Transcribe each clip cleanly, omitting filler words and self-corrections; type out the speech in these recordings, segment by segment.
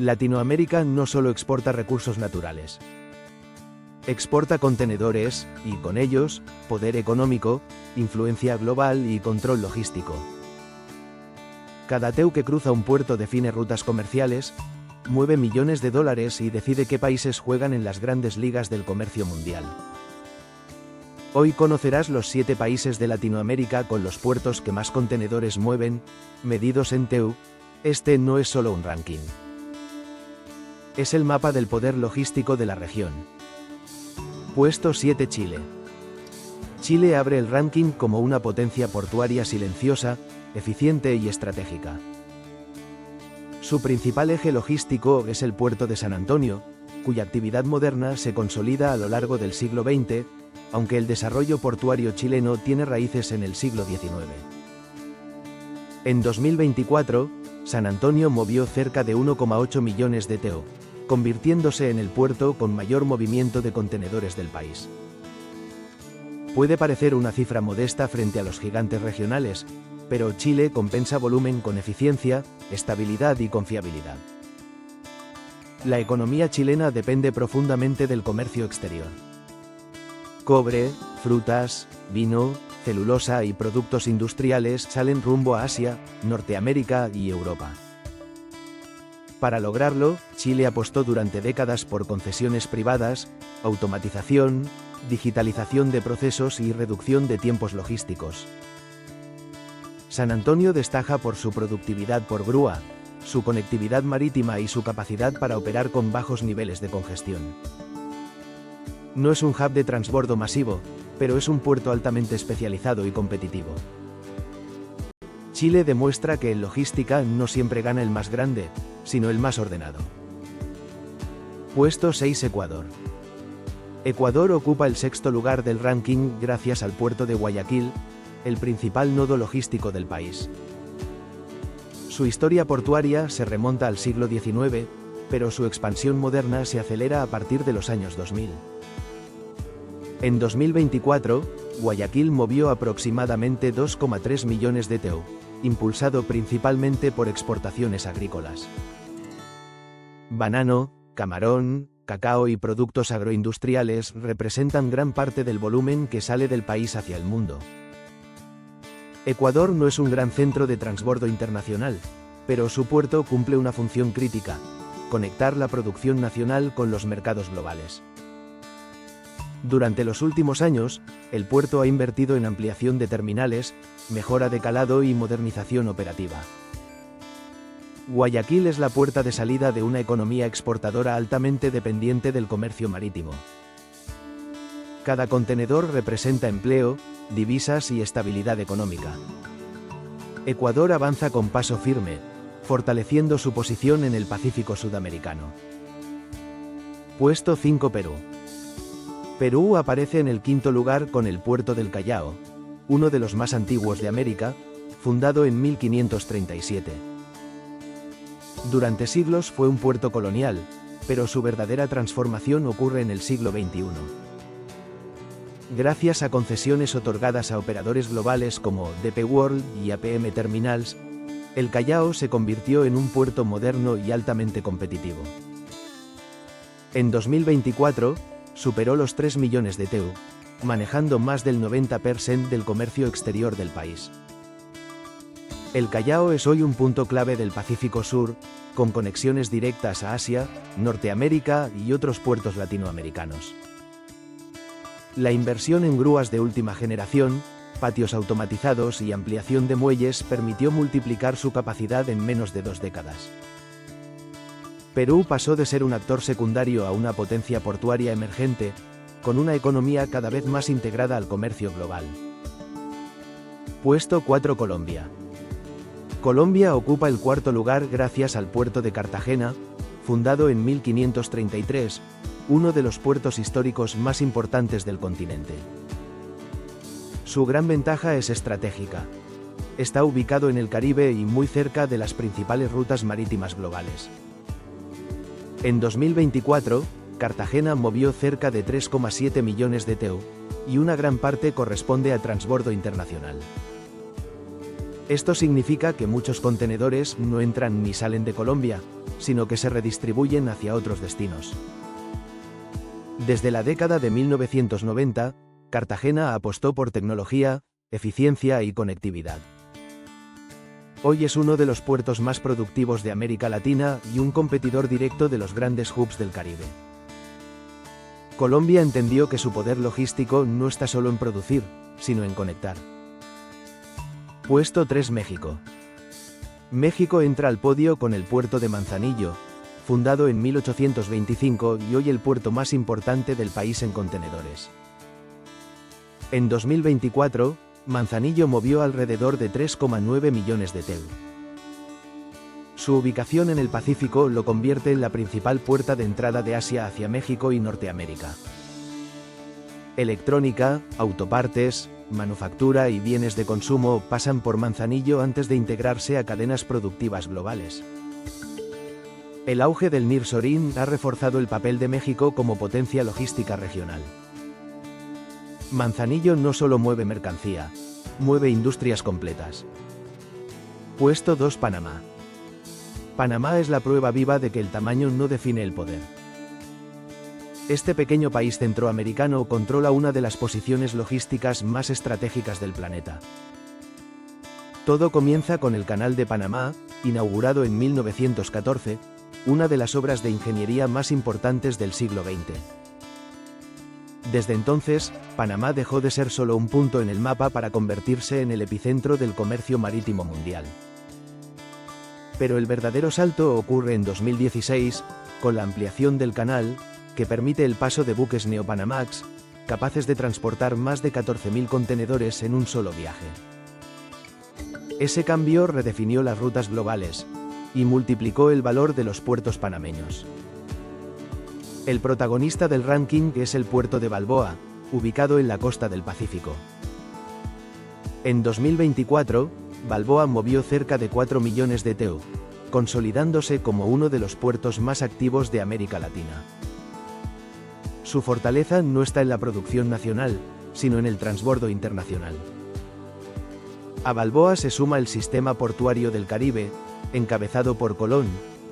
Latinoamérica no solo exporta recursos naturales. Exporta contenedores, y con ellos, poder económico, influencia global y control logístico. Cada TEU que cruza un puerto define rutas comerciales, mueve millones de dólares y decide qué países juegan en las grandes ligas del comercio mundial. Hoy conocerás los 7 países de Latinoamérica con los puertos que más contenedores mueven, medidos en TEU. Este no es solo un ranking. Es el mapa del poder logístico de la región. Puesto 7 Chile. Chile abre el ranking como una potencia portuaria silenciosa, eficiente y estratégica. Su principal eje logístico es el puerto de San Antonio, cuya actividad moderna se consolida a lo largo del siglo XX, aunque el desarrollo portuario chileno tiene raíces en el siglo XIX. En 2024, San Antonio movió cerca de 1,8 millones de TEU, convirtiéndose en el puerto con mayor movimiento de contenedores del país. Puede parecer una cifra modesta frente a los gigantes regionales, pero Chile compensa volumen con eficiencia, estabilidad y confiabilidad. La economía chilena depende profundamente del comercio exterior. Cobre, frutas, vino, celulosa y productos industriales salen rumbo a Asia, Norteamérica y Europa. Para lograrlo, Chile apostó durante décadas por concesiones privadas, automatización, digitalización de procesos y reducción de tiempos logísticos. San Antonio destaca por su productividad por grúa, su conectividad marítima y su capacidad para operar con bajos niveles de congestión. No es un hub de transbordo masivo, pero es un puerto altamente especializado y competitivo. Chile demuestra que en logística no siempre gana el más grande, sino el más ordenado. Puesto 6 Ecuador. Ecuador ocupa el 6º lugar del ranking gracias al puerto de Guayaquil, el principal nodo logístico del país. Su historia portuaria se remonta al siglo XIX, pero su expansión moderna se acelera a partir de los años 2000. En 2024, Guayaquil movió aproximadamente 2,3 millones de TEU, impulsado principalmente por exportaciones agrícolas. Banano, camarón, cacao y productos agroindustriales representan gran parte del volumen que sale del país hacia el mundo. Ecuador no es un gran centro de transbordo internacional, pero su puerto cumple una función crítica: conectar la producción nacional con los mercados globales. Durante los últimos años, el puerto ha invertido en ampliación de terminales, mejora de calado y modernización operativa. Guayaquil es la puerta de salida de una economía exportadora altamente dependiente del comercio marítimo. Cada contenedor representa empleo, divisas y estabilidad económica. Ecuador avanza con paso firme, fortaleciendo su posición en el Pacífico sudamericano. Puesto 5 Perú. Perú aparece en el 5º lugar con el puerto del Callao, uno de los más antiguos de América, fundado en 1537. Durante siglos fue un puerto colonial, pero su verdadera transformación ocurre en el siglo XXI. Gracias a concesiones otorgadas a operadores globales como DP World y APM Terminals, el Callao se convirtió en un puerto moderno y altamente competitivo. En 2024, superó los 3 millones de TEU, manejando más del 90% del comercio exterior del país. El Callao es hoy un punto clave del Pacífico Sur, con conexiones directas a Asia, Norteamérica y otros puertos latinoamericanos. La inversión en grúas de última generación, patios automatizados y ampliación de muelles permitió multiplicar su capacidad en menos de 2 décadas. Perú pasó de ser un actor secundario a una potencia portuaria emergente, con una economía cada vez más integrada al comercio global. Puesto 4 Colombia. Colombia ocupa el 4º lugar gracias al puerto de Cartagena, fundado en 1533, uno de los puertos históricos más importantes del continente. Su gran ventaja es estratégica. Está ubicado en el Caribe y muy cerca de las principales rutas marítimas globales. En 2024, Cartagena movió cerca de 3,7 millones de TEU, y una gran parte corresponde a transbordo internacional. Esto significa que muchos contenedores no entran ni salen de Colombia, sino que se redistribuyen hacia otros destinos. Desde la década de 1990, Cartagena apostó por tecnología, eficiencia y conectividad. Hoy es uno de los puertos más productivos de América Latina y un competidor directo de los grandes hubs del Caribe. Colombia entendió que su poder logístico no está solo en producir, sino en conectar. Puesto 3 México. México entra al podio con el puerto de Manzanillo, fundado en 1825 y hoy el puerto más importante del país en contenedores. En 2024, Manzanillo movió alrededor de 3,9 millones de TEU. Su ubicación en el Pacífico lo convierte en la principal puerta de entrada de Asia hacia México y Norteamérica. Electrónica, autopartes, manufactura y bienes de consumo pasan por Manzanillo antes de integrarse a cadenas productivas globales. El auge del nearshoring ha reforzado el papel de México como potencia logística regional. Manzanillo no solo mueve mercancía, mueve industrias completas. Puesto 2 Panamá. Panamá es la prueba viva de que el tamaño no define el poder. Este pequeño país centroamericano controla una de las posiciones logísticas más estratégicas del planeta. Todo comienza con el Canal de Panamá, inaugurado en 1914, una de las obras de ingeniería más importantes del siglo XX. Desde entonces, Panamá dejó de ser solo un punto en el mapa para convertirse en el epicentro del comercio marítimo mundial. Pero el verdadero salto ocurre en 2016, con la ampliación del canal, que permite el paso de buques Neopanamax, capaces de transportar más de 14.000 contenedores en un solo viaje. Ese cambio redefinió las rutas globales, y multiplicó el valor de los puertos panameños. El protagonista del ranking es el puerto de Balboa, ubicado en la costa del Pacífico. En 2024, Balboa movió cerca de 4 millones de TEU, consolidándose como uno de los puertos más activos de América Latina. Su fortaleza no está en la producción nacional, sino en el transbordo internacional. A Balboa se suma el sistema portuario del Caribe, encabezado por Colón,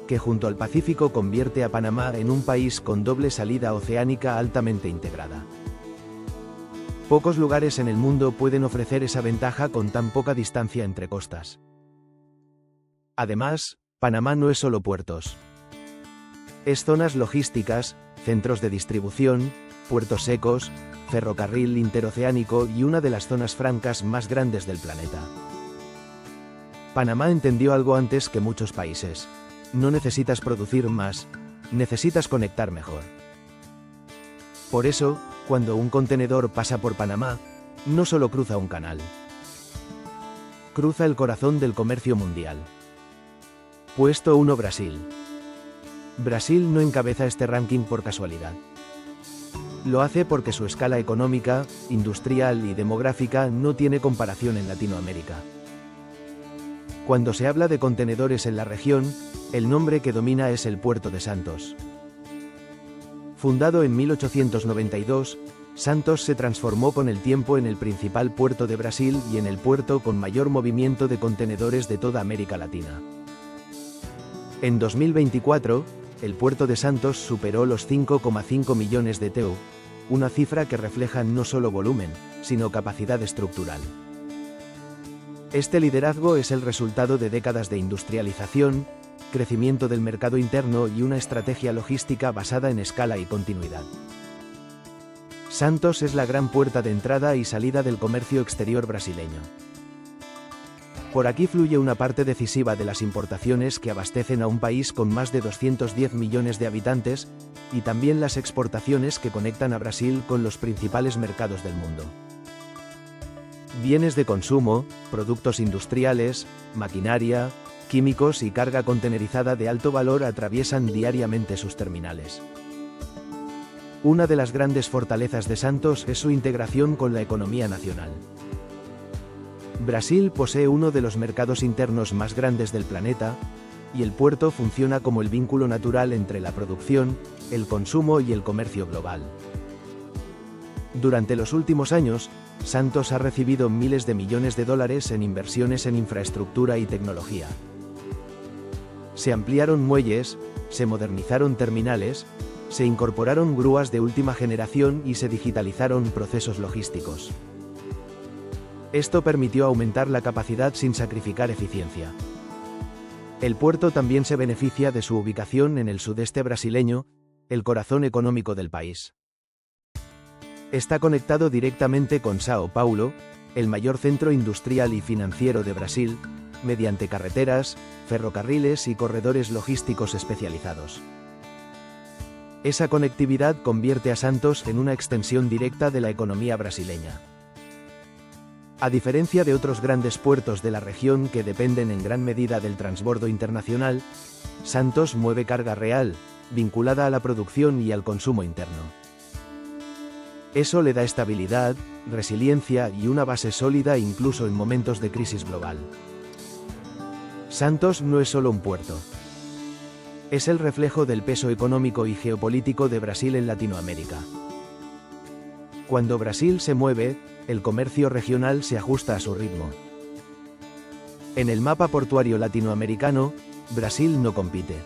que junto al Pacífico convierte a Panamá en un país con doble salida oceánica altamente integrada. Pocos lugares en el mundo pueden ofrecer esa ventaja con tan poca distancia entre costas. Además, Panamá no es solo puertos. Es zonas logísticas, centros de distribución, puertos secos, ferrocarril interoceánico y una de las zonas francas más grandes del planeta. Panamá entendió algo antes que muchos países. No necesitas producir más, necesitas conectar mejor. Por eso, cuando un contenedor pasa por Panamá, no solo cruza un canal. Cruza el corazón del comercio mundial. Puesto 1 Brasil. Brasil no encabeza este ranking por casualidad. Lo hace porque su escala económica, industrial y demográfica no tiene comparación en Latinoamérica. Cuando se habla de contenedores en la región, el nombre que domina es el Puerto de Santos. Fundado en 1892, Santos se transformó con el tiempo en el principal puerto de Brasil y en el puerto con mayor movimiento de contenedores de toda América Latina. En 2024, el puerto de Santos superó los 5,5 millones de TEU, una cifra que refleja no solo volumen, sino capacidad estructural. Este liderazgo es el resultado de décadas de industrialización, crecimiento del mercado interno y una estrategia logística basada en escala y continuidad. Santos es la gran puerta de entrada y salida del comercio exterior brasileño. Por aquí fluye una parte decisiva de las importaciones que abastecen a un país con más de 210 millones de habitantes, y también las exportaciones que conectan a Brasil con los principales mercados del mundo. Bienes de consumo, productos industriales, maquinaria, químicos y carga contenerizada de alto valor atraviesan diariamente sus terminales. Una de las grandes fortalezas de Santos es su integración con la economía nacional. Brasil posee uno de los mercados internos más grandes del planeta, y el puerto funciona como el vínculo natural entre la producción, el consumo y el comercio global. Durante los últimos años, Santos ha recibido miles de millones de dólares en inversiones en infraestructura y tecnología. Se ampliaron muelles, se modernizaron terminales, se incorporaron grúas de última generación y se digitalizaron procesos logísticos. Esto permitió aumentar la capacidad sin sacrificar eficiencia. El puerto también se beneficia de su ubicación en el sudeste brasileño, el corazón económico del país. Está conectado directamente con São Paulo, el mayor centro industrial y financiero de Brasil, mediante carreteras, ferrocarriles y corredores logísticos especializados. Esa conectividad convierte a Santos en una extensión directa de la economía brasileña. A diferencia de otros grandes puertos de la región que dependen en gran medida del transbordo internacional, Santos mueve carga real, vinculada a la producción y al consumo interno. Eso le da estabilidad, resiliencia y una base sólida incluso en momentos de crisis global. Santos no es solo un puerto. Es el reflejo del peso económico y geopolítico de Brasil en Latinoamérica. Cuando Brasil se mueve, el comercio regional se ajusta a su ritmo. En el mapa portuario latinoamericano, Brasil no compite.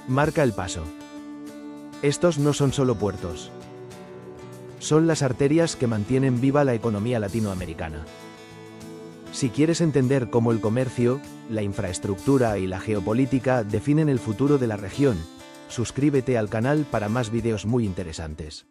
Marca el paso. Estos no son solo puertos. Son las arterias que mantienen viva la economía latinoamericana. Si quieres entender cómo el comercio, la infraestructura y la geopolítica definen el futuro de la región, suscríbete al canal para más videos muy interesantes.